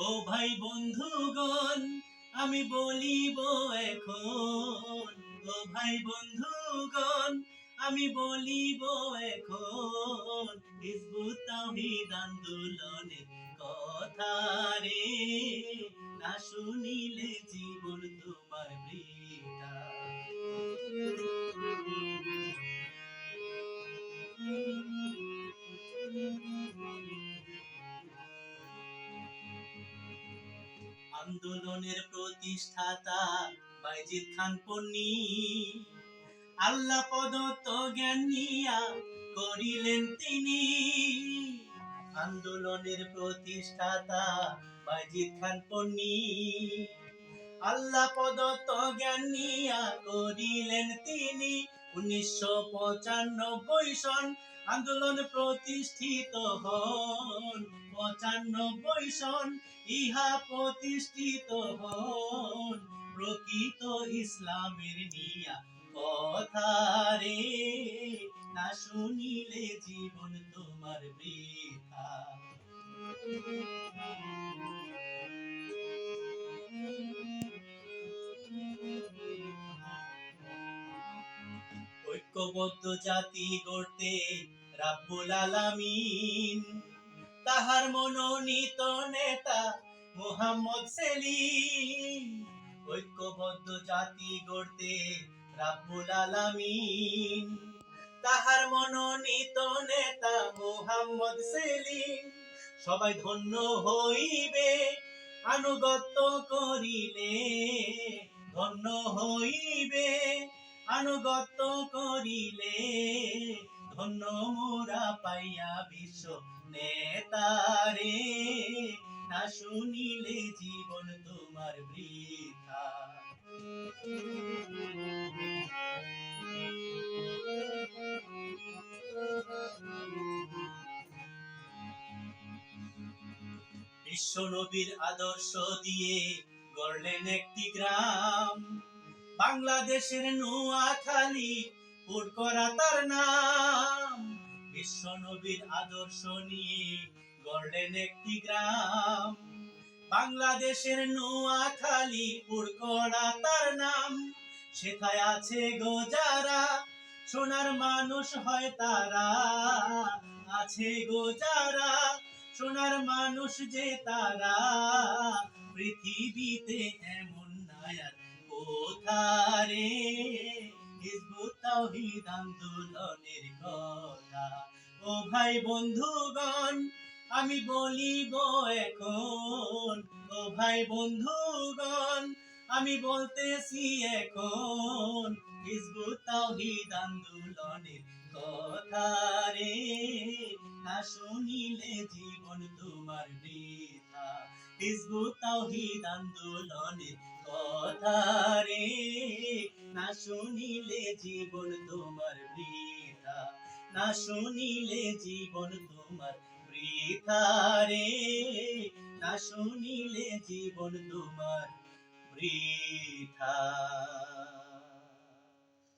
ও ভাই বন্ধুগণ, আমি বলিব এখন। ও ভাই বন্ধুগণ, আমি বলিব এখন হিজবুত তাওহীদ আন্দোলনের কথা রে। না শুনিলে জীবন তোমার বৃথা। আন্দোলনের প্রতিষ্ঠাতা বাইজিদ খান পন্নী আল্লাহ প্রদত্ত জ্ঞান নিয়া করিলেন তিনি। আন্দোলনের প্রতিষ্ঠাতা বাইজিদ খান পন্নী আল্লাহ প্রদত্ত জ্ঞান নিয়া করিলেন তিনি। 1995 সন আন্দোলন প্রতিষ্ঠিত হন। 95 সন ইহা প্রতিষ্ঠিত হন প্রকৃত ইসলামের নিয়া কথা রে। না শুনিলে জীবন তোমার বৃথা। ঐক্যবদ্ধ জাতি গড়তে রাব্বুল আলামিন তাহার মনোনীত নেতা মুহাম্মদ সেলিম। ঐক্যবদ্ধ জাতি গড়তে রাব্বুল আলামিন তাহার মনোনীত নেতা মুহাম্মদ সেলিম। সবাই ধন্য হইবে আনুগত্য করিলে, ধন্য হইবে আনুগত্য করিলে। ধন্য মোরা পাইয়া বিশ্ব নেতারে। না শুনিলে জীবন তোমার বৃথা। বিশ্ব নবীর আদর্শ দিয়ে গড়লেন একটি গ্রাম, বাংলাদেশের নোয়াখালী পুরকরা তার নাম। বিশ্ব নবীর আদর্শ নিয়ে গড়লেন একটি গ্রাম, বাংলাদেশের নোয়াখালী পুরকরা তার নাম। সেথায় আছে গো যারা সোনার মানুষ হয় তারা, আছে গো যারা সোনার মানুষ যে তারা। পৃথিবীতে এমন নায়ার কোথারে। হিজবুত তাওহীদ আন্দোলনের কথা। ও ভাই বন্ধুগণ, আমি বলিব এখন। ও ভাই বন্ধুগণ, আমি বলতেছি এখন হিজবুত তাওহীদ আন্দোলনের কথা রে। না শুনিলে জীবন তোমার বৃথা। হিজবুত তাওহীদ আন্দোলনের কথা রে। না শুনিলে জীবন তোমার বৃথা। না শুনিলে জীবন তোমার বৃথা রে। না শুনিলে জীবন তোমার বৃথা।